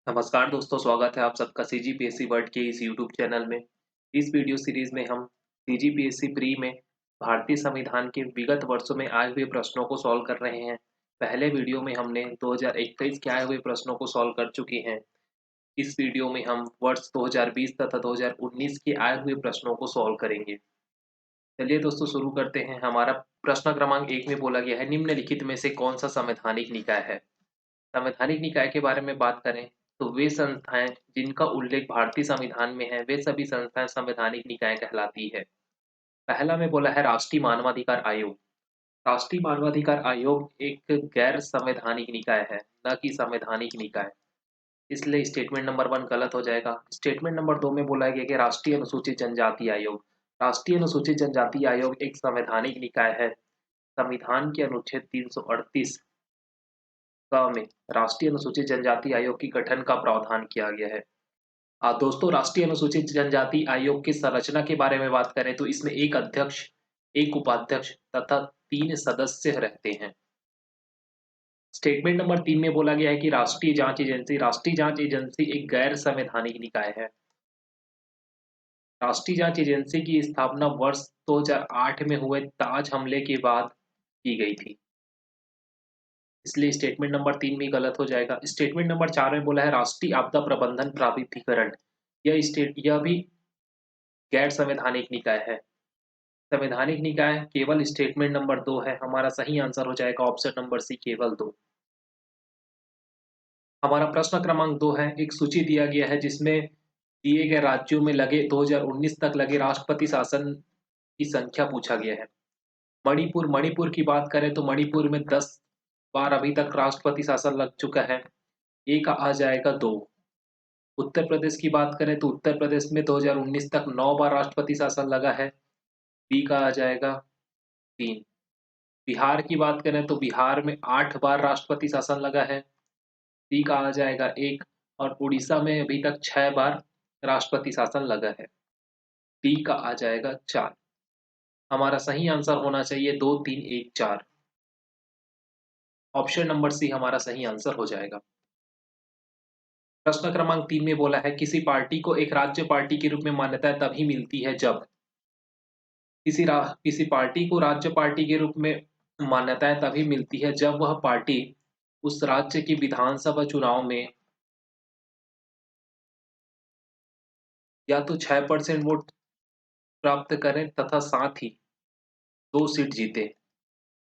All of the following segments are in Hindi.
नमस्कार दोस्तों, स्वागत है आप सबका सीजीपीएससी वर्ल्ड के इस यूट्यूब चैनल में। इस वीडियो सीरीज में हम सीजीपीएससी प्री में भारतीय संविधान के विगत वर्षों में आए हुए प्रश्नों को सॉल्व कर रहे हैं। पहले वीडियो में हमने 2021 के आए हुए प्रश्नों को सॉल्व कर चुके हैं। इस वीडियो में हम वर्ष 2020 तथा 2019 के आए हुए प्रश्नों को सॉल्व करेंगे। चलिए दोस्तों शुरू करते हैं। हमारा प्रश्न क्रमांक 1 में बोला गया है, निम्नलिखित में से कौन सा संवैधानिक निकाय है। संवैधानिक निकाय के बारे में बात करें तो वे संस्थाएं जिनका उल्लेख भारतीय संविधान में है, वे सभी संस्थाएं संवैधानिक निकाय कहलाती है। पहला में बोला है राष्ट्रीय मानवाधिकार आयोग। राष्ट्रीय मानवाधिकार आयोग एक गैर संवैधानिक निकाय है, न कि संवैधानिक निकाय। इसलिए स्टेटमेंट नंबर 1 गलत हो जाएगा। स्टेटमेंट नंबर 2 में बोला गया कि राष्ट्रीय अनुसूचित जनजाति आयोग। राष्ट्रीय अनुसूचित जनजाति आयोग एक संवैधानिक निकाय है। संविधान के अनुच्छेद 338 में राष्ट्रीय अनुसूचित जनजाति आयोग के गठन का प्रावधान किया गया है। दोस्तों, राष्ट्रीय अनुसूचित जनजाति आयोग की संरचना के बारे में बात करें तो इसमें एक अध्यक्ष, एक उपाध्यक्ष तथा 3 सदस्य रहते हैं। स्टेटमेंट नंबर 3 में बोला गया है कि राष्ट्रीय जांच एजेंसी एक गैर संवैधानिक निकाय है। राष्ट्रीय जांच एजेंसी की स्थापना वर्ष 2008 में हुए ताज हमले के बाद की गई थी। इसलिए स्टेटमेंट नंबर 3 भी गलत हो जाएगा। स्टेटमेंट नंबर 4 में बोला है राष्ट्रीय आपदा प्रबंधन प्राधिकरण। यह भी गैर संवैधानिक निकाय है। संवैधानिक निकाय केवल स्टेटमेंट नंबर 2 है। हमारा सही आंसर हो जाएगा ऑप्शन नंबर सी, केवल 2। हमारा प्रश्न क्रमांक 2 है, एक सूची दिया गया है जिसमें दिए गए राज्यों में लगे 2019 तक लगे राष्ट्रपति शासन की संख्या पूछा गया है। मणिपुर की बात करें तो मणिपुर में 10 बार अभी तक राष्ट्रपति शासन लग चुका है। ए का आ जाएगा 2। उत्तर प्रदेश की बात करें तो उत्तर प्रदेश में 2019 तक 9 बार राष्ट्रपति शासन लगा है। बी का आ जाएगा 3। बिहार की बात करें तो बिहार में 8 बार राष्ट्रपति शासन लगा है। सी का आ जाएगा 1। और उड़ीसा में अभी तक 6 बार राष्ट्रपति शासन लगा है। डी का आ जाएगा 4। हमारा सही आंसर होना चाहिए 2, 3, 1, 4। ऑप्शन नंबर सी हमारा सही आंसर हो जाएगा। प्रश्न क्रमांक 3 में बोला है, किसी को एक राज्य पार्टी के रूप में मान्यता तभी मिलती है जब किसी पार्टी को राज्य पार्टी के रूप में मान्यताएं तभी मिलती है जब वह पार्टी उस राज्य की विधानसभा चुनाव में या तो 6% वोट प्राप्त करें तथा साथ ही 2 सीट जीते,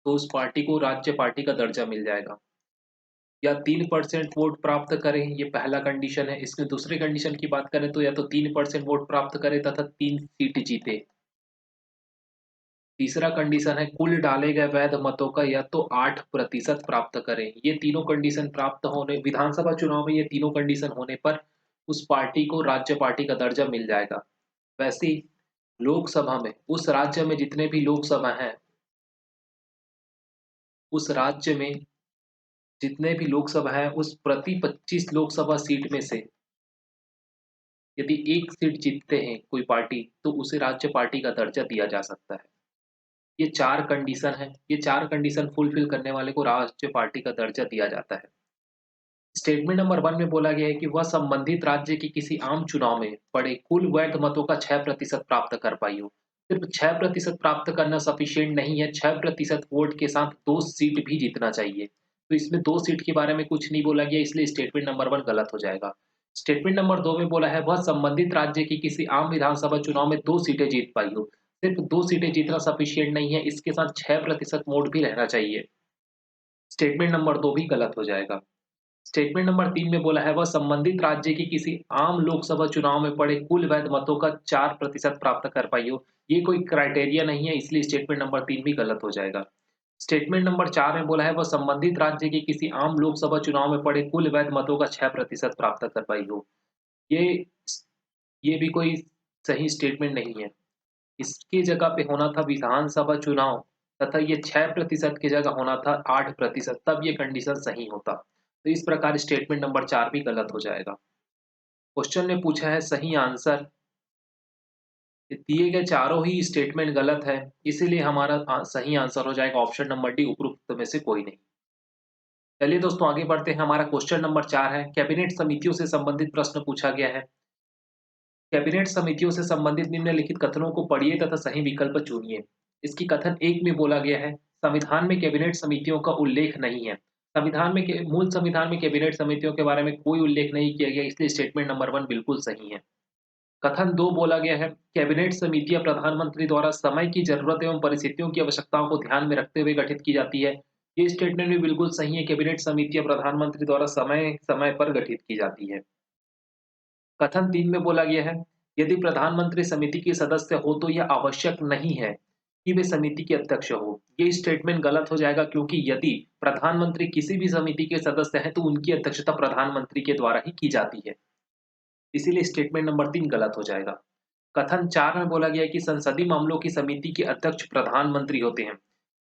तो उस पार्टी को राज्य पार्टी का दर्जा मिल जाएगा। या 3% वोट प्राप्त करें, ये पहला कंडीशन है। इसमें दूसरे कंडीशन की बात करें तो या तो 3% वोट प्राप्त करें तथा 3 सीट जीते। तीसरा कंडीशन है कुल डाले गए वैध मतों का या तो 8% प्राप्त करें। ये तीनों कंडीशन प्राप्त होने विधानसभा चुनाव में ये तीनों कंडीशन होने पर उस पार्टी को राज्य पार्टी का दर्जा मिल जाएगा। वैसे ही लोकसभा में उस राज्य में जितने भी लोकसभा हैं, उस राज्य में जितने भी लोकसभा है उस प्रति 25 लोकसभा सीट में से यदि एक सीट जीतते हैं कोई पार्टी, तो उसे राज्य पार्टी का दर्जा दिया जा सकता है। ये 4 कंडीशन है। ये 4 कंडीशन फुलफिल करने वाले को राज्य पार्टी का दर्जा दिया जाता है। स्टेटमेंट नंबर 1 में बोला गया है कि वह संबंधित राज्य की किसी आम चुनाव में पड़े कुल वैध मतों का 6% प्राप्त कर पाई हो। सिर्फ 6% प्राप्त करना सफिशिएंट नहीं है, 6% वोट के साथ 2 सीट भी जीतना चाहिए। तो इसमें 2 सीट के बारे में कुछ नहीं बोला गया, इसलिए स्टेटमेंट नंबर 1 गलत हो जाएगा। स्टेटमेंट नंबर 2 में बोला है वह संबंधित राज्य की किसी आम विधानसभा चुनाव में 2 सीटें जीत पाई हो। सिर्फ 2 सीटें जीतना सफिशिएंट नहीं है, इसके साथ 6% वोट भी रहना चाहिए। स्टेटमेंट नंबर 2 भी गलत हो जाएगा। स्टेटमेंट नंबर 3 में बोला है वह संबंधित राज्य की किसी आम लोकसभा चुनाव में पड़े कुल वैध मतों का 4% प्राप्त कर पाई हो। ये कोई क्राइटेरिया नहीं है, इसलिए स्टेटमेंट नंबर 3 भी गलत हो जाएगा। स्टेटमेंट नंबर 4 में बोला है वह संबंधित राज्य की किसी आम लोकसभा चुनाव में पड़े कुल वैध मतों का 6% प्राप्त कर पाई हो। ये ये भी कोई सही स्टेटमेंट नहीं है। इसकी जगह पे होना था विधानसभा चुनाव तथा ये 6% की जगह होना था 8%, तब ये कंडीशन सही होता। तो इस प्रकार स्टेटमेंट नंबर 4 भी गलत हो जाएगा। क्वेश्चन ने पूछा है सही आंसर। दिए गए चारों ही स्टेटमेंट गलत है, इसीलिए हमारा सही आंसर हो जाएगा ऑप्शन नंबर डी, उपरोक्त में से कोई नहीं। चलिए दोस्तों आगे बढ़ते हैं। हमारा क्वेश्चन नंबर 4 है, कैबिनेट समितियों से संबंधित प्रश्न पूछा गया है। कैबिनेट समितियों से संबंधित निम्नलिखित कथनों को पढ़िए तथा सही विकल्प चुनिए। इसकी कथन 1 में बोला गया है, संविधान में कैबिनेट समितियों का उल्लेख नहीं है। मूल संविधान में कैबिनेट समितियों के बारे में कोई उल्लेख नहीं किया गया, इसलिए स्टेटमेंट नंबर 1 बिल्कुल सही है। कथन 2 बोला गया है, कैबिनेट समितियां प्रधानमंत्री द्वारा समय की जरूरत एवं परिस्थितियों की आवश्यकताओं को ध्यान में रखते हुए गठित की जाती है। ये स्टेटमेंट भी बिल्कुल सही है, कैबिनेट समितियां प्रधानमंत्री द्वारा समय समय पर गठित की जाती है। कथन 3 में बोला गया है, यदि प्रधानमंत्री समिति के सदस्य हो तो यह आवश्यक नहीं है कि वे समिति के अध्यक्ष हो। ये स्टेटमेंट गलत हो जाएगा, क्योंकि यदि प्रधानमंत्री किसी भी समिति के सदस्य हैं तो उनकी अध्यक्षता प्रधानमंत्री के द्वारा ही की जाती है। इसीलिए स्टेटमेंट नंबर 3 गलत हो जाएगा। कथन 4 में बोला गया है कि संसदीय मामलों की समिति के अध्यक्ष प्रधानमंत्री होते हैं।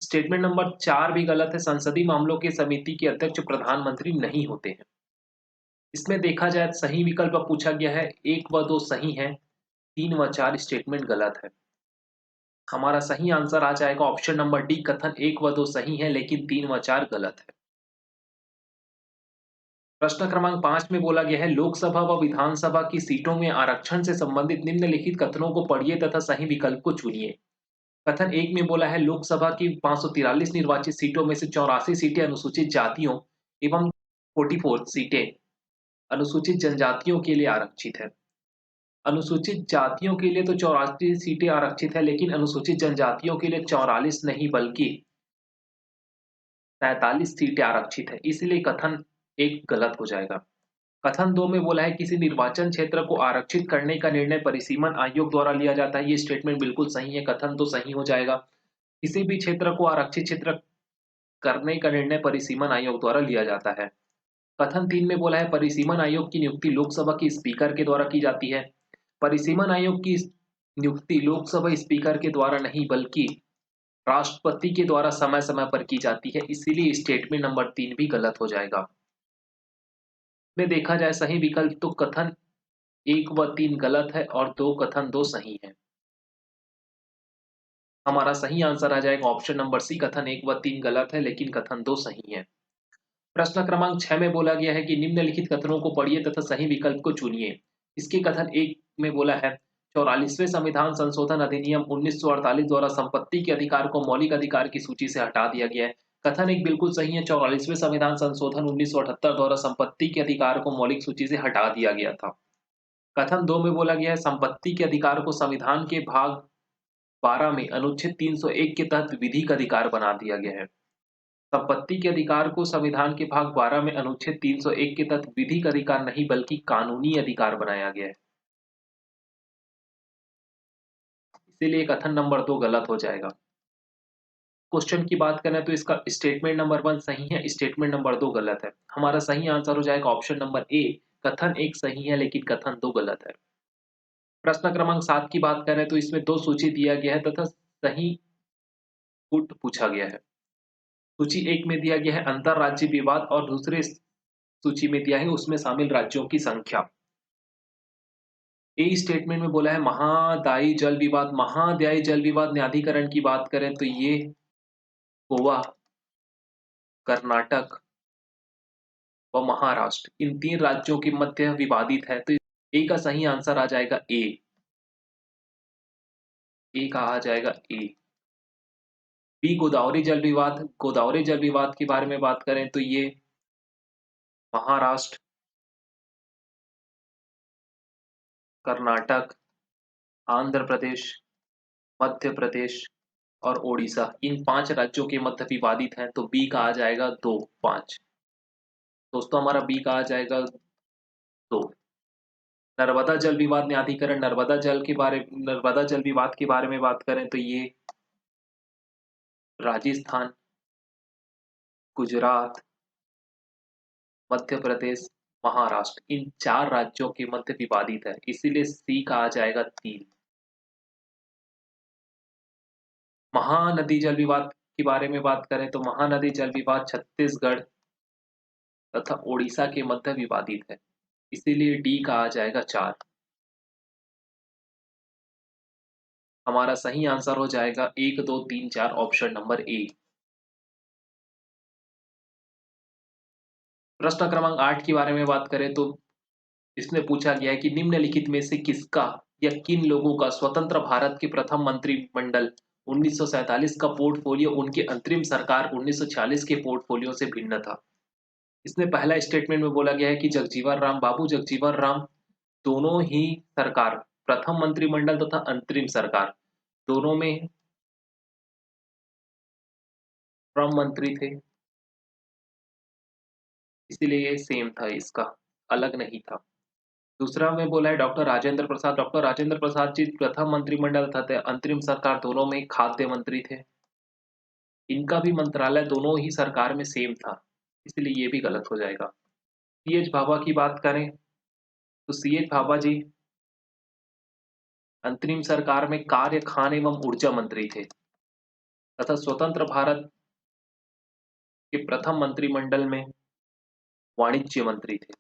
स्टेटमेंट नंबर 4 भी गलत है, संसदीय मामलों की समिति के अध्यक्ष प्रधानमंत्री नहीं होते हैं। इसमें देखा जाए सही विकल्प पूछा गया है, 1 व 2 सही है, 3 व 4 स्टेटमेंट गलत है। हमारा सही आंसर आ जाएगा ऑप्शन नंबर डी, कथन 1 व 2 सही है लेकिन 3 व 4 गलत है। प्रश्न क्रमांक 5 में बोला गया है, लोकसभा व विधानसभा की सीटों में आरक्षण से संबंधित निम्नलिखित कथनों को पढ़िए तथा सही विकल्प को चुनिए। कथन 1 में बोला है, लोकसभा की 543 निर्वाचित सीटों में से 84 सीटें अनुसूचित जातियों एवं 44 सीटें अनुसूचित जनजातियों के लिए आरक्षित है। अनुसूचित जातियों के लिए तो 84 सीटें आरक्षित है, लेकिन अनुसूचित जनजातियों के लिए 44 नहीं बल्कि 43 सीटें आरक्षित है, इसलिए कथन 1 गलत हो जाएगा। कथन 2 में बोला है, किसी निर्वाचन क्षेत्र को आरक्षित करने का निर्णय परिसीमन आयोग द्वारा लिया जाता है। ये स्टेटमेंट बिल्कुल सही है, कथन 2 सही हो जाएगा। किसी भी क्षेत्र को आरक्षित क्षेत्र करने का निर्णय परिसीमन आयोग द्वारा लिया जाता है। कथन 3 में बोला है, परिसीमन आयोग की नियुक्ति लोकसभा के स्पीकर के द्वारा की जाती है। परिसीमन आयोग की नियुक्ति लोकसभा स्पीकर के द्वारा नहीं बल्कि राष्ट्रपति के द्वारा समय समय पर की जाती है, इसीलिए स्टेटमेंट नंबर 3 भी गलत हो जाएगा। में देखा जाए सही विकल्प तो कथन 1 व 3 गलत है और कथन 2 सही है। हमारा सही आंसर आ जाएगा ऑप्शन नंबर सी, कथन 1 व 3 गलत है लेकिन कथन 2 सही है। प्रश्न क्रमांक 6 में बोला गया है कि निम्नलिखित कथनों को पढ़िए तथा सही विकल्प को चुनिए। इसके कथन 1 में बोला है, 44वें संविधान संशोधन अधिनियम 1948 द्वारा संपत्ति के अधिकार को मौलिक अधिकार की सूची से हटा दिया गया है। कथन 1 बिल्कुल सही है, 44वें संविधान संशोधन 1978 द्वारा संपत्ति के अधिकार को मौलिक सूची से हटा दिया गया था। कथन 2 में बोला गया है, संपत्ति के अधिकार को संविधान के भाग 12 में अनुच्छेद 301 के तहत विधिक अधिकार बना दिया गया है। संपत्ति के अधिकार को संविधान के भाग 12 में अनुच्छेद 301 के तहत विधिक अधिकार नहीं बल्कि कानूनी अधिकार बनाया गया है, इसीलिए कथन नंबर 2 गलत हो जाएगा। क्वेश्चन की बात करें तो इसका स्टेटमेंट नंबर 1 सही है, स्टेटमेंट नंबर 2 गलत है। हमारा सही आंसर हो जाएगा ऑप्शन नंबर ए, कथन 1 सही है लेकिन कथन 2 गलत है। प्रश्न क्रमांक 7 की बात करें तो इसमें 2 सूची दिया गया है तथा सही पुट पूछा गया है। सूची 1 में दिया गया है अंतरराज्यीय विवाद और दूसरे सूची में दिया है उसमें शामिल राज्यों की संख्या। ए स्टेटमेंट में बोला है महादायी जल विवाद। महादायी जल विवाद न्यायाधिकरण की बात करें तो ये गोवा, कर्नाटक व महाराष्ट्र इन 3 राज्यों के मध्य विवादित है, तो ए का सही आंसर आ जाएगा ए। ए का आ जाएगा ए। बी गोदावरी जल विवाद। गोदावरी जल विवाद के बारे में बात करें तो ये महाराष्ट्र, कर्नाटक, आंध्र प्रदेश, मध्य प्रदेश और ओडिशा इन 5 राज्यों के मध्य विवादित हैं, तो बी का आ जाएगा 2 5। दोस्तों हमारा बी का आ जाएगा 2। नर्मदा जल विवाद न्यायाधिकरण। नर्मदा जल विवाद के बारे में बात करें तो ये राजस्थान, गुजरात, मध्य प्रदेश, महाराष्ट्र इन 4 राज्यों के मध्य विवादित है, इसीलिए सी का आ जाएगा 3। महानदी जल विवाद के बारे में बात करें तो महानदी जल विवाद छत्तीसगढ़ तथा ओडिशा के मध्य विवादित है, इसीलिए डी का आ जाएगा 4। हमारा सही आंसर हो जाएगा 1 2 3 4 ऑप्शन नंबर ए। प्रश्न क्रमांक 8 के बारे में बात करें तो इसमें पूछा गया है कि निम्नलिखित में से किसका या किन लोगों का स्वतंत्र भारत के प्रथम मंत्रिमंडल 1947 का पोर्टफोलियो उनकी अंतरिम सरकार 1946 के पोर्टफोलियो से भिन्न था। इसमें पहला स्टेटमेंट में बोला गया है कि जगजीवन राम बाबू जगजीवन राम दोनों ही सरकार प्रथम मंत्रिमंडल तथा अंतरिम सरकार दोनों में श्रम मंत्री थे, इसीलिए ये सेम था, इसका अलग नहीं था। दूसरा में बोला है डॉक्टर राजेंद्र प्रसाद जी प्रथम मंत्रिमंडल तथा अंतरिम सरकार दोनों में खाद्य मंत्री थे। इनका भी मंत्रालय दोनों ही सरकार में सेम था, इसलिए ये भी गलत हो जाएगा। सी एच भाभा की बात करें तो सी एच भाभा जी अंतरिम सरकार में कार्य खान एवं ऊर्जा मंत्री थे तथा स्वतंत्र भारत के प्रथम मंत्रिमंडल में वाणिज्य मंत्री थे।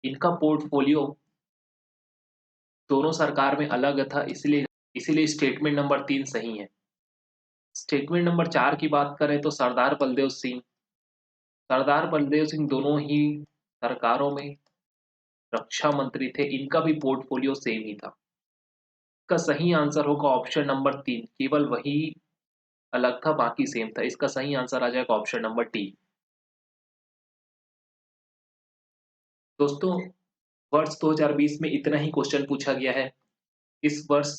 इनका पोर्टफोलियो दोनों सरकार में अलग था, इसलिए इसलिए स्टेटमेंट नंबर 3 सही है। स्टेटमेंट नंबर 4 की बात करें तो सरदार बलदेव सिंह दोनों ही सरकारों में रक्षा मंत्री थे। इनका भी पोर्टफोलियो सेम ही था। इसका सही आंसर होगा ऑप्शन नंबर 3, केवल वही अलग था, बाकी सेम था। इसका सही आंसर आ जाएगा ऑप्शन नंबर डी। दोस्तों, वर्ष 2020 में इतना ही क्वेश्चन पूछा गया है। इस वर्ष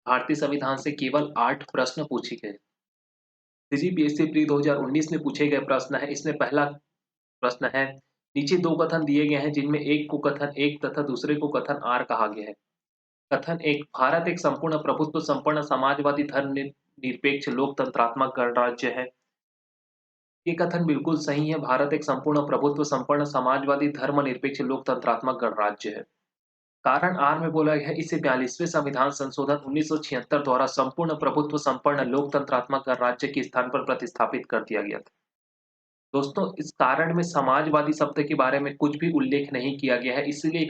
भारतीय संविधान से केवल 8 प्रश्न पूछे गए। सीजीपीएससी प्री 2019 में पूछे गए प्रश्न है। इसमें पहला प्रश्न है, नीचे 2 कथन दिए गए हैं जिनमें एक को कथन 1 तथा दूसरे को कथन आर कहा गया है। कथन 1, भारत एक संपूर्ण प्रभुत्व संपन्न समाजवादी धर्मनिरपेक्ष लोकतंत्रात्मक गणराज्य है। ये कथन बिल्कुल सही है। भारत एक संपूर्ण प्रभुत्व संपन्न समाजवादी धर्मनिरपेक्ष लोकतंत्रात्मक गणराज्य है। कारण आर में बोला गया है, इसे 42वें संविधान संशोधन 1976 द्वारा संपूर्ण प्रभुत्व संपन्न लोकतंत्रात्मक गणराज्य के स्थान पर प्रतिस्थापित कर दिया गया था। दोस्तों, इस कारण में समाजवादी शब्द के बारे में कुछ भी उल्लेख नहीं किया गया है, इसीलिए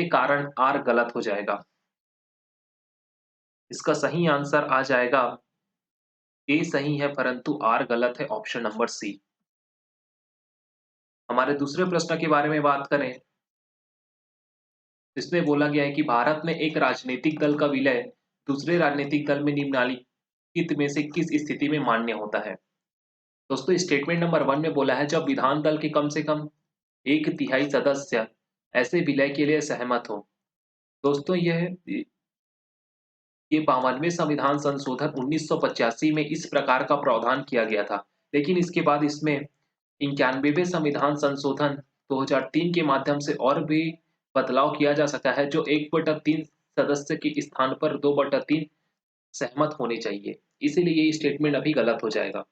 कारण आर गलत हो जाएगा। इसका सही आंसर आ जाएगा, ए सही है परंतु आर गलत है, ऑप्शन नंबर सी। हमारे दूसरे प्रश्न के बारे में बात करें, इसमें बोला गया है कि भारत में एक राजनीतिक दल का विलय दूसरे राजनीतिक दल में निम्नलिखित में से किस स्थिति में मान्य होता है। दोस्तों, स्टेटमेंट नंबर 1 में बोला है, जब विधान दल के कम से कम 1/3 सदस्य ऐसे विलय के लिए सहमत हो। दोस्तों, ये 52वें संविधान संशोधन 1985 में इस प्रकार का प्रावधान किया गया था, लेकिन इसके बाद इसमें 91वें संविधान संशोधन 2003 के माध्यम से और भी बदलाव किया जा सका है, जो 1/3 सदस्य के स्थान पर 2/3 सहमत होने चाहिए। इसीलिए ये स्टेटमेंट अभी गलत हो जाएगा।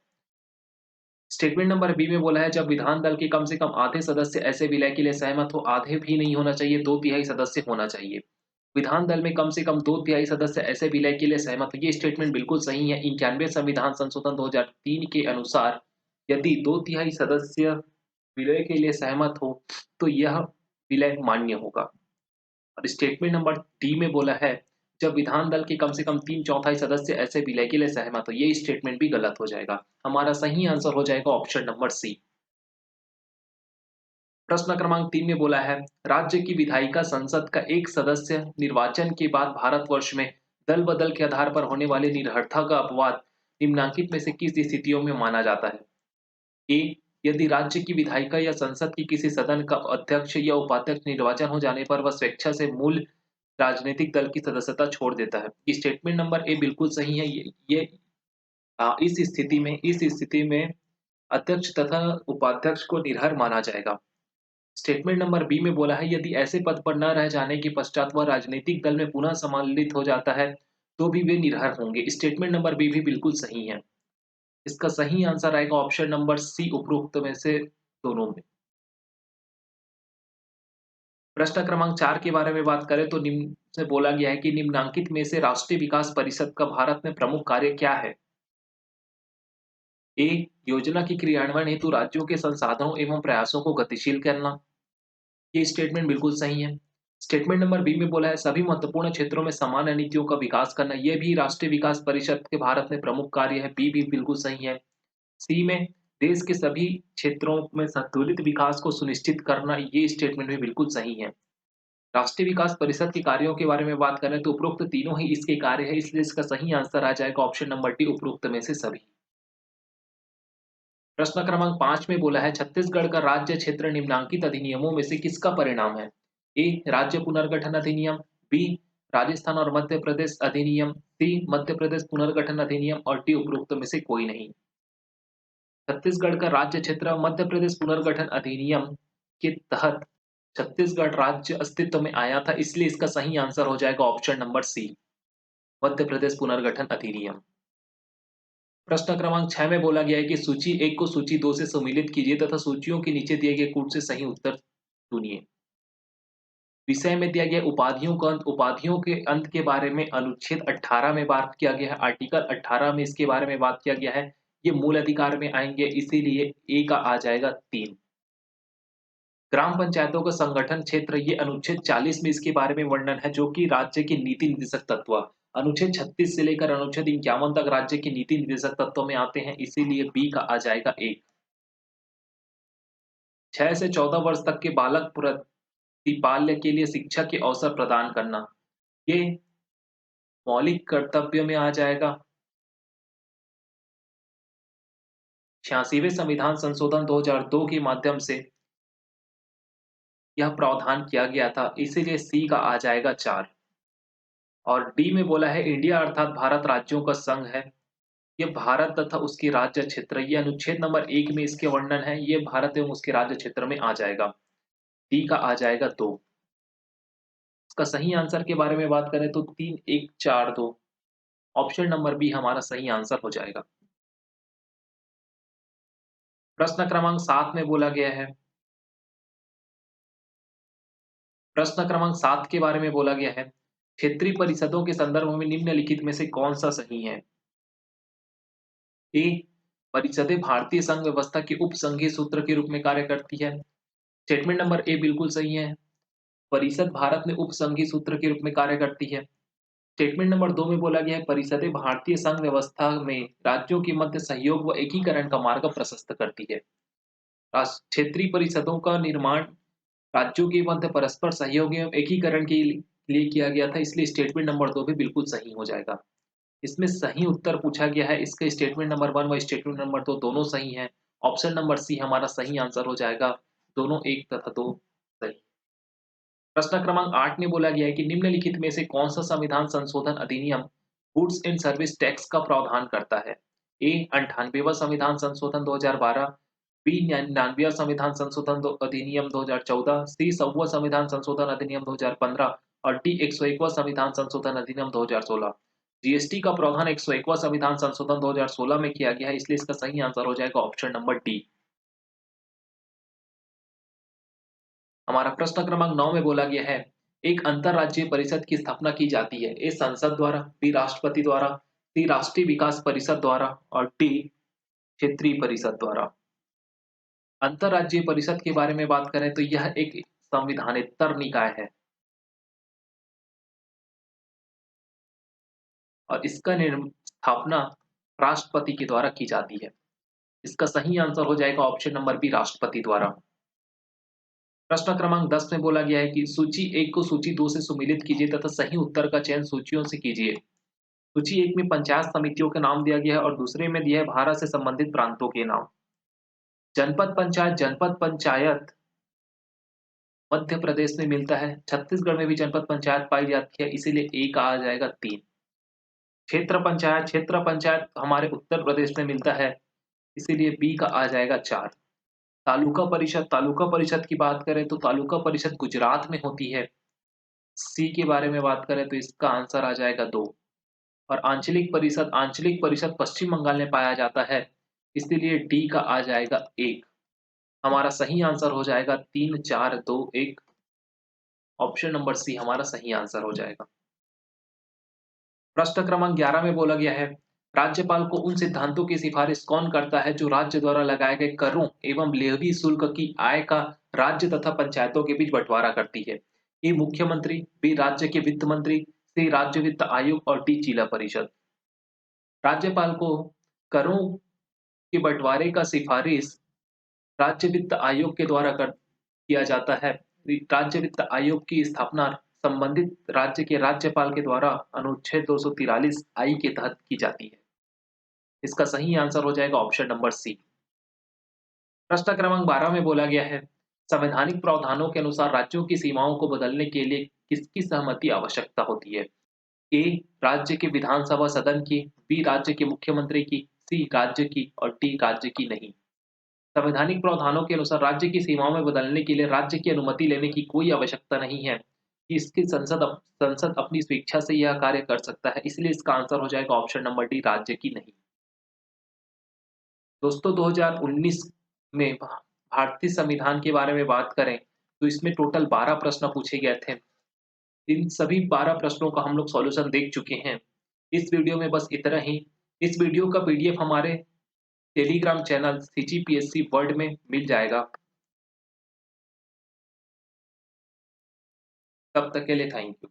स्टेटमेंट नंबर बी में बोला है, जब विधान दल के कम से कम आधे सदस्य ऐसे विलय के लिए सहमत हो, आधे भी नहीं होना चाहिए, 2/3 सदस्य होना चाहिए। विधान दल में कम से कम 2/3 सदस्य ऐसे विलय के लिए सहमत हो, ये स्टेटमेंट बिल्कुल सही है। 91वें संविधान संशोधन 2003 के अनुसार यदि 2/3 सदस्य विलय के लिए सहमत हो तो यह विलय मान्य होगा। और स्टेटमेंट नंबर डी में बोला है, जब विधान दल के कम से कम 3/4 सदस्य ऐसे विलय के लिए सहमत हो, ये स्टेटमेंट भी गलत हो जाएगा। हमारा सही आंसर हो जाएगा ऑप्शन नंबर सी। प्रश्न क्रमांक 3 में बोला है, राज्य की विधायिका संसद का एक सदस्य निर्वाचन के बाद भारतवर्ष में दल बदल के आधार पर होने वाली निरर्थक का अपवाद निम्नांकित में से किस स्थितियों में माना जाता है। ए, यदि राज्य की विधायिका या संसद की किसी सदन का अध्यक्ष या उपाध्यक्ष निर्वाचन हो जाने पर वह स्वेच्छा से मूल राजनीतिक दल की सदस्यता छोड़ देता है। स्टेटमेंट नंबर ए बिल्कुल सही है। इस स्थिति में अध्यक्ष तथा उपाध्यक्ष को निर्हर माना जाएगा। स्टेटमेंट नंबर बी में बोला है, यदि ऐसे पद पर न रह जाने के पश्चात वह राजनीतिक दल में पुनः सम्मिलित हो जाता है तो भी वे निर्हर होंगे। स्टेटमेंट नंबर बी भी बिल्कुल सही है। इसका सही आंसर आएगा ऑप्शन नंबर सी, उपरोक्त में से दोनों में। प्रश्न क्रमांक 4 के बारे में बात करें तो निम्न से बोला गया है कि निम्नांकित में से राष्ट्रीय विकास परिषद का भारत में प्रमुख कार्य क्या है। ए, योजना की क्रियान्वयन हेतु राज्यों के संसाधनों एवं प्रयासों को गतिशील करना। ये स्टेटमेंट बिल्कुल सही है। स्टेटमेंट नंबर बी में बोला है, सभी महत्वपूर्ण क्षेत्रों में सामान्य नीतियों का विकास करना। यह भी राष्ट्रीय विकास परिषद के भारत में प्रमुख कार्य है। बी भी बिल्कुल सही है। सी में देश के सभी क्षेत्रों में संतुलित विकास को सुनिश्चित करना, ये स्टेटमेंट भी बिल्कुल सही है। राष्ट्रीय विकास परिषद के कार्यों के बारे में बात करें तो उपरोक्त तीनों ही इसके कार्य है, इसलिए इसका सही आंसर आ जाएगा ऑप्शन नंबर डी, उपरोक्त में से सभी। प्रश्न क्रमांक 5 में बोला है छत्तीसगढ़ का राज्य क्षेत्र निम्नांकित अधिनियमों में से किसका परिणाम है? ए राज्य पुनर्गठन अधिनियम, बी राजस्थान और मध्य प्रदेश अधिनियम, सी मध्य प्रदेश पुनर्गठन अधिनियम और डी उपरोक्त में से कोई नहीं। छत्तीसगढ़ का राज्य क्षेत्र मध्य प्रदेश पुनर्गठन अधिनियम के तहत छत्तीसगढ़ राज्य अस्तित्व में आया था, इसलिए इसका सही आंसर हो जाएगा option number C, Madhya Pradesh पुनर्गठन अधिनियम। प्रश्न क्रमांक 6 में बोला गया है कि सूची 1 को सूची 2 से सम्मिलित कीजिए तथा सूचियों के नीचे दिए गए कूट से सही उत्तर चुनिए। विषय में दिया गया उपाधियों के अंत के बारे में अनुच्छेद 18 में बात किया गया है, आर्टिकल 18 में इसके बारे में बात किया गया है। ये मूल अधिकार में आएंगे, इसीलिए ए का आ जाएगा 3। ग्राम पंचायतों का संगठन क्षेत्र, ये अनुच्छेद 40 में इसके बारे में वर्णन है, जो कि राज्य के नीति निर्देशक तत्व। अनुच्छेद 36 से लेकर अनुच्छेद 51 तक राज्य के नीति निर्देशक तत्व में आते हैं, इसीलिए बी का आ जाएगा 1। 6 से 14 वर्ष तक के बालक प्रतिपाल्य के लिए शिक्षा के अवसर प्रदान करना, ये मौलिक कर्तव्य में आ जाएगा। 86वें संविधान संशोधन 2002 के माध्यम से यह प्रावधान किया गया था, इसीलिए सी का आ जाएगा 4। और डी में बोला है इंडिया अर्थात भारत राज्यों का संघ है। ये भारत तथा उसके राज्य क्षेत्र, ये अनुच्छेद नंबर 1 में इसके वर्णन है, ये भारत एवं उसके राज्य क्षेत्र में आ जाएगा। डी का आ जाएगा 2। इसका सही आंसर के बारे में बात करें तो 3 1 4 2, ऑप्शन नंबर बी हमारा सही आंसर हो जाएगा। प्रश्न क्रमांक 7 में बोला गया है, प्रश्न क्रमांक 7 के बारे में बोला गया है क्षेत्रीय परिषदों के संदर्भ में निम्नलिखित में से कौन सा सही है? ए परिषदें भारतीय संघ व्यवस्था के उप संघीय सूत्र के रूप में कार्य करती है। स्टेटमेंट नंबर ए बिल्कुल सही है, परिषद भारत में उप संघीय सूत्र के रूप में कार्य करती है। स्टेटमेंट नंबर 2 में बोला गया है परिषदें भारतीय संघ व्यवस्था में राज्यों के मध्य सहयोग व एकीकरण का मार्ग प्रशस्त करती है। क्षेत्रीय परिषदों का निर्माण राज्यों के मध्य परस्पर सहयोग एवं एकीकरण के लिए किया गया था, इसलिए स्टेटमेंट नंबर 2 भी बिल्कुल सही हो जाएगा। इसमें सही उत्तर पूछा गया है, इसका स्टेटमेंट नंबर 1 व स्टेटमेंट नंबर 2 दोनों सही हैं। ऑप्शन नंबर सी हमारा सही आंसर हो जाएगा, दोनों 1 तथा 2 सही। प्रश्न क्रमांक 8 में बोला गया है कि निम्नलिखित में से कौन सा संविधान संशोधन अधिनियम गुड्स एंड सर्विस टैक्स का प्रावधान करता है? ए 98वां संविधान संशोधन 2012, बी 99वां संविधान संशोधन अधिनियम 2014, सी 100वां संविधान संशोधन अधिनियम 2015 और डी 101वां संविधान संशोधन अधिनियम 2016। जीएसटी का प्रावधान 101वां संविधान संशोधन 2016 में किया गया है, इसलिए इसका सही आंसर हो जाएगा ऑप्शन नंबर डी। हमारा प्रश्न क्रमांक 9 में बोला गया है एक अंतरराज्यीय परिषद की स्थापना की जाती है, ए संसद द्वारा, बी राष्ट्रपति द्वारा, सी राष्ट्रीय विकास परिषद द्वारा और डी क्षेत्रीय परिषद द्वारा। अंतरराज्यीय परिषद के बारे में बात करें तो यह एक संविधानेतर निकाय है और इसका स्थापना राष्ट्रपति के द्वारा की जाती है। इसका सही आंसर हो जाएगा ऑप्शन नंबर बी, राष्ट्रपति द्वारा। प्रश्न क्रमांक 10 में बोला गया है कि सूची 1 को सूची 2 से सुमेलित कीजिए तथा सही उत्तर का चयन सूचियों से कीजिए। सूची 1 में पंचायत समितियों का नाम दिया गया है और दूसरे में दिया है भारत से संबंधित प्रांतों के नाम। जनपद पंचायत मध्य प्रदेश में मिलता है, छत्तीसगढ़ में भी जनपद पंचायत पाई जाती है, इसीलिए ए का आ जाएगा 3। क्षेत्र पंचायत हमारे उत्तर प्रदेश में मिलता है, इसीलिए बी का आ जाएगा 4। तालुका परिषद की बात करें तो तालुका परिषद गुजरात में होती है। सी के बारे में बात करें तो इसका आंसर आ जाएगा 2। और आंचलिक परिषद पश्चिम बंगाल में पाया जाता है, इसलिए डी का आ जाएगा 1। हमारा सही आंसर हो जाएगा 3 4 2 1, ऑप्शन नंबर सी हमारा सही आंसर हो जाएगा। प्रश्न क्रमांक 11 में बोला गया है राज्यपाल को उन सिद्धांतों की सिफारिश कौन करता है जो राज्य द्वारा लगाए गए करों एवं लेवी शुल्क की आय का राज्य तथा पंचायतों के बीच बंटवारा करती है? ए मुख्यमंत्री, बी राज्य के वित्त मंत्री, सी राज्य वित्त आयोग और डी जिला परिषद। राज्यपाल को करों के बंटवारे का सिफारिश राज्य वित्त आयोग के द्वारा किया जाता है। राज्य वित्त आयोग की स्थापना संबंधित राज्य के राज्यपाल के द्वारा अनुच्छेद 243 आई के तहत की जाती है। इसका सही आंसर हो जाएगा ऑप्शन नंबर सी। प्रश्न क्रमांक 12 में बोला गया है, संवैधानिक प्रावधानों के अनुसार राज्यों की सीमाओं को बदलने के लिए किसकी सहमति आवश्यकता होती है? ए राज्य के विधानसभा सदन की, बी राज्य के मुख्यमंत्री की, सी राज्य की और डी राज्य की नहीं। संवैधानिक प्रावधानों के अनुसार राज्य की सीमाओं में बदलने के लिए राज्य की अनुमति लेने की कोई आवश्यकता नहीं है। इसकी संसद अपनी स्वेच्छा से यह कार्य कर सकता है, इसलिए इसका आंसर हो जाएगा ऑप्शन नंबर डी राज्य की नहीं। दोस्तों 2019 में भारतीय संविधान के बारे में बात करें तो इसमें टोटल 12 प्रश्न पूछे गए थे। इन सभी 12 प्रश्नों का हम लोग सॉल्यूशन देख चुके हैं। इस वीडियो में बस इतना ही। इस वीडियो का पीडीएफ हमारे टेलीग्राम चैनल सीजीपीएससी वर्ल्ड में मिल जाएगा। तब तक के लिए थैंक यू।